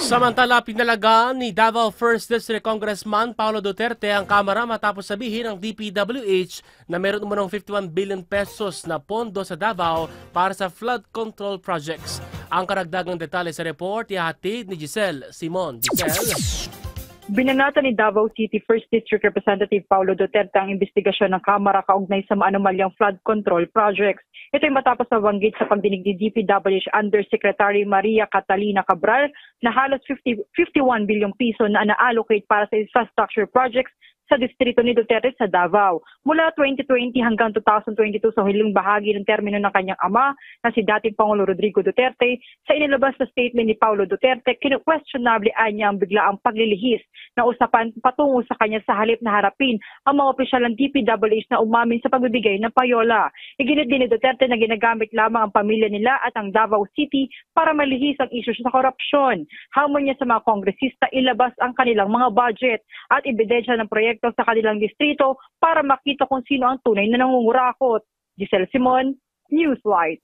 Samantala, pinalagaan ni Davao 1st District Congressman Paulo Duterte ang Kamara matapos sabihin ng DPWH na meron umunong 51 billion pesos na pondo sa Davao para sa flood control projects. Ang karagdagang detalye sa report ihahatid ni Giselle Simon. Giselle? Binanata ni Davao City 1st District Representative Paulo Duterte ang investigasyon ng Kamara kaugnay sa maanomalyang flood control projects. Ito ay matapos na banggit sa pagdinig ni DPWH Undersecretary Maria Catalina Cabral na halos 51 bilyong piso na na-allocate para sa infrastructure projects sa distrito ni Duterte sa Davao. Mula 2020 hanggang 2022 sa huling bahagi ng termino ng kanyang ama na si dating Pangulo Rodrigo Duterte, sa inilabas na statement ni Paulo Duterte, kinu-questionable niya ang biglaang paglilihis na usapan patungo sa kanya sa halip na harapin ang mga opisyal ng DPWH na umamin sa pagbibigay ng payola. Iginit din ni Duterte na ginagamit lamang ang pamilya nila at ang Davao City para malihis ang isyu sa korupsyon. Hamon niya sa mga kongresista ilabas ang kanilang mga budget at ebidensya ng proyekto sa kanilang distrito para makita kung sino ang tunay na nangungurakot. Giselle Simon, Newslight.